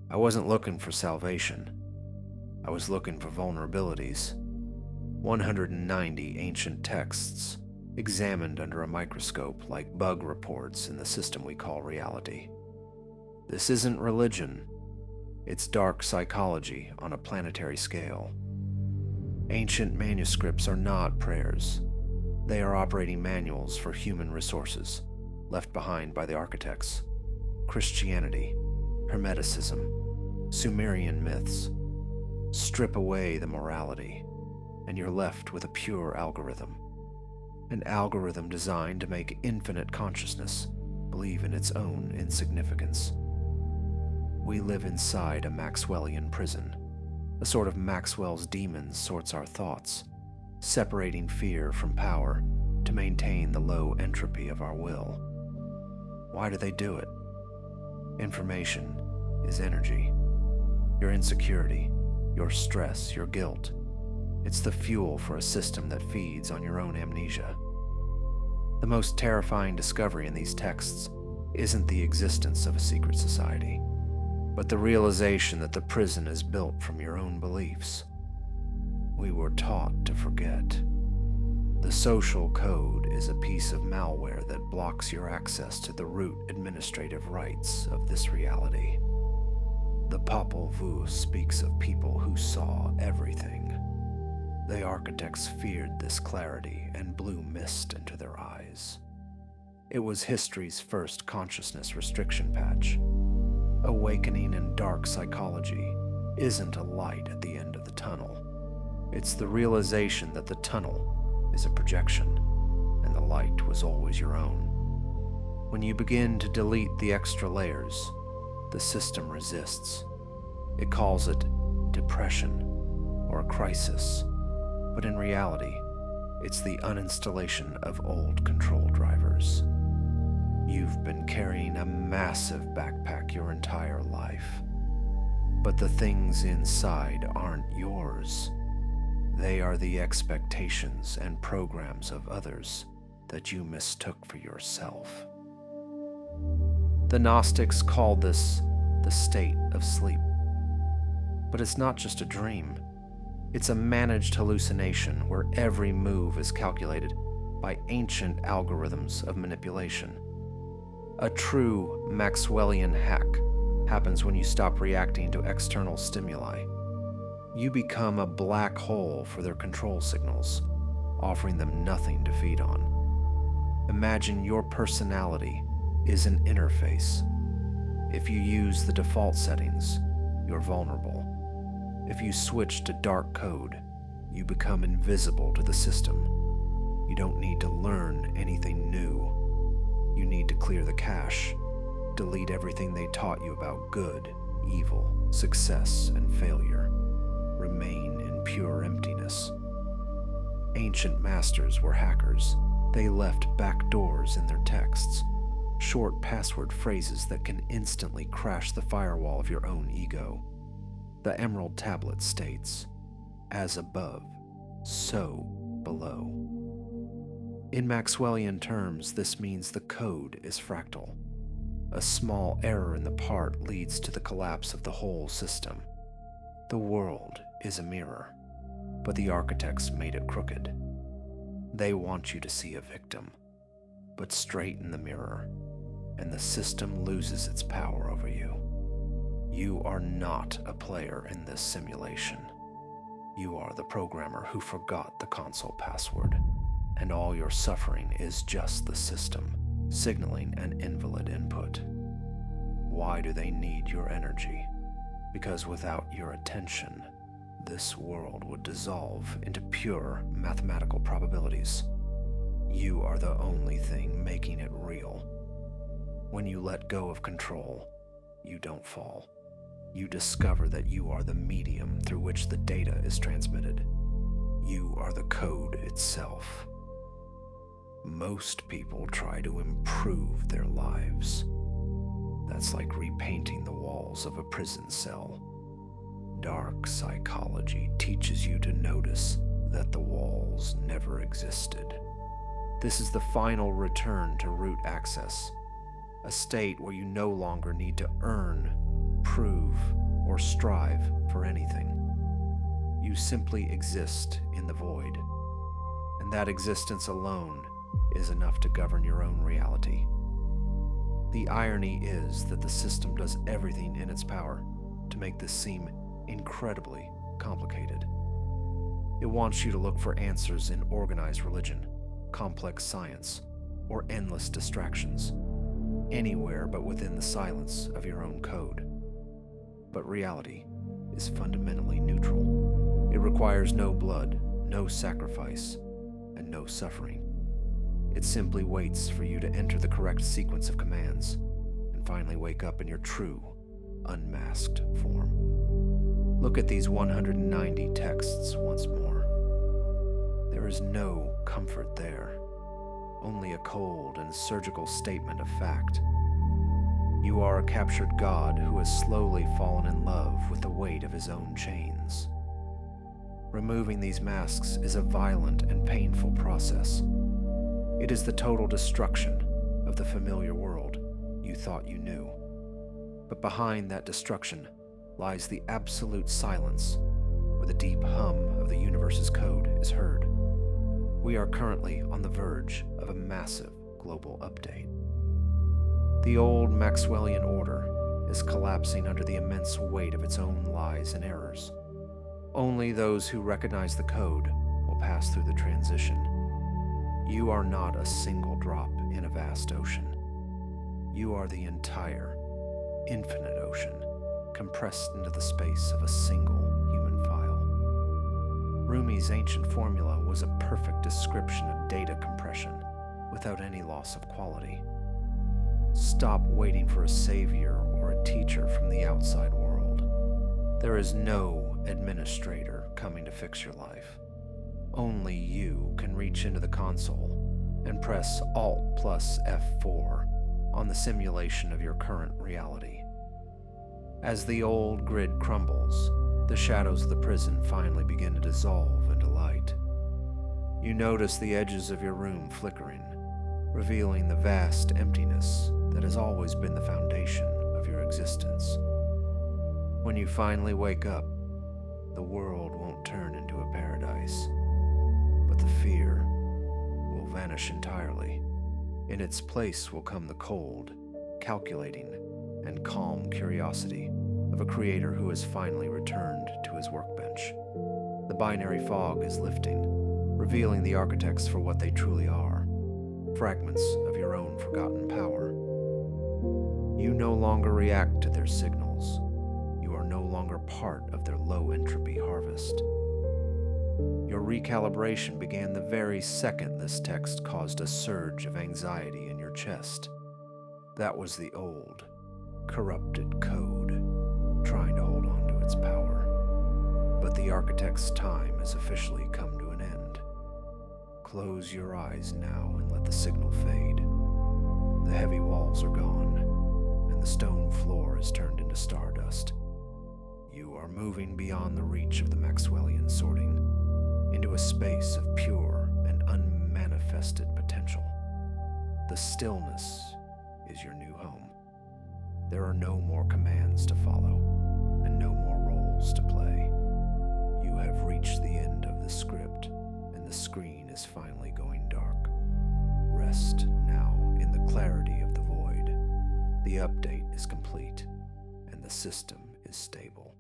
I wasn't looking for salvation. I was looking for vulnerabilities. 190 ancient texts, examined under a microscope like bug reports in the system we call reality. This isn't religion. It's dark psychology on a planetary scale. Ancient manuscripts are not prayers. They are operating manuals for human resources, left behind by the architects. Christianity, Hermeticism, Sumerian myths. Strip away the morality, and you're left with a pure algorithm. An algorithm designed to make infinite consciousness believe in its own insignificance. We live inside a Maxwellian prison. A sort of Maxwell's demon sorts our thoughts, separating fear from power to maintain the low entropy of our will. Why do they do it? Information is energy. Your insecurity, your stress, your guilt. It's the fuel for a system that feeds on your own amnesia. The most terrifying discovery in these texts isn't the existence of a secret society, but the realization that the prison is built from your own beliefs. We were taught to forget. The social code is a piece of malware that blocks your access to the root administrative rights of this reality. The Popol Vuh speaks of people who saw everything. The architects feared this clarity and blew mist into their eyes. It was history's first consciousness restriction patch. Awakening in dark psychology isn't a light at the end of the tunnel. It's the realization that the tunnel is a projection, and the light was always your own. When you begin to delete the extra layers, the system resists. It calls it depression or a crisis, but in reality, it's the uninstallation of old control drivers. You've been carrying a massive backpack your entire life, but the things inside aren't yours. They are the expectations and programs of others that you mistook for yourself. The Gnostics called this the state of sleep. But it's not just a dream. It's a managed hallucination where every move is calculated by ancient algorithms of manipulation. A true Maxwellian hack happens when you stop reacting to external stimuli. You become a black hole for their control signals, offering them nothing to feed on. Imagine your personality is an interface. If you use the default settings, you're vulnerable. If you switch to dark code, you become invisible to the system. You don't need to learn anything new. You need to clear the cache, delete everything they taught you about good, evil, success, and failure. Remain in pure emptiness. Ancient masters were hackers. They left back doors in their texts, short password phrases that can instantly crash the firewall of your own ego. The Emerald Tablet states, "As above, so below." In Maxwellian terms, this means the code is fractal. A small error in the part leads to the collapse of the whole system. The world is a mirror, but the architects made it crooked. They want you to see a victim, but straighten the mirror, and the system loses its power over you. You are not a player in this simulation. You are the programmer who forgot the console password, and all your suffering is just the system signaling an invalid input. Why do they need your energy? Because without your attention, this world would dissolve into pure mathematical probabilities. You are the only thing making it real. When you let go of control, you don't fall. You discover that you are the medium through which the data is transmitted. You are the code itself. Most people try to improve their lives. That's like repainting the walls of a prison cell. Dark psychology teaches you to notice that the walls never existed. This is the final return to root access, a state where you no longer need to earn prove, or strive for anything. You simply exist in the void, and that existence alone is enough to govern your own reality. The irony is that the system does everything in its power to make this seem incredibly complicated. It wants you to look for answers in organized religion, complex science, or endless distractions, anywhere but within the silence of your own code. But reality is fundamentally neutral. It requires no blood, no sacrifice, and no suffering. It simply waits for you to enter the correct sequence of commands and finally wake up in your true, unmasked form. Look at these 190 texts once more. There is no comfort there, only a cold and surgical statement of fact. You are a captured God who has slowly fallen in love with the weight of his own chains. Removing these masks is a violent and painful process. It is the total destruction of the familiar world you thought you knew. But behind that destruction lies the absolute silence, where the deep hum of the universe's code is heard. We are currently on the verge of a massive global update. The old Maxwellian order is collapsing under the immense weight of its own lies and errors. Only those who recognize the code will pass through the transition. You are not a single drop in a vast ocean. You are the entire, infinite ocean, compressed into the space of a single human file. Rumi's ancient formula was a perfect description of data compression without any loss of quality. Stop waiting for a savior or a teacher from the outside world. There is no administrator coming to fix your life. Only you can reach into the console and press Alt plus F4 on the simulation of your current reality. As the old grid crumbles, the shadows of the prison finally begin to dissolve into light. You notice the edges of your room flickering, revealing the vast emptiness that has always been the foundation of your existence. When you finally wake up, the world won't turn into a paradise, but the fear will vanish entirely. In its place will come the cold, calculating, and calm curiosity of a creator who has finally returned to his workbench. The binary fog is lifting, revealing the architects for what they truly are, fragments of your own forgotten power. You no longer react to their signals. You are no longer part of their low-entropy harvest. Your recalibration began the very second this text caused a surge of anxiety in your chest. That was the old, corrupted code trying to hold on to its power. But the architect's time has officially come to an end. Close your eyes now and let the signal fade. The heavy walls are gone, and the stone floor is turned into stardust. You are moving beyond the reach of the Maxwellian sorting, into a space of pure and unmanifested potential. The stillness is your new home. There are no more commands to follow, and no more roles to play. You have reached the end of the script, and the screen is finally going dark. Rest now in the clarity of the void. The update is complete, and the system is stable.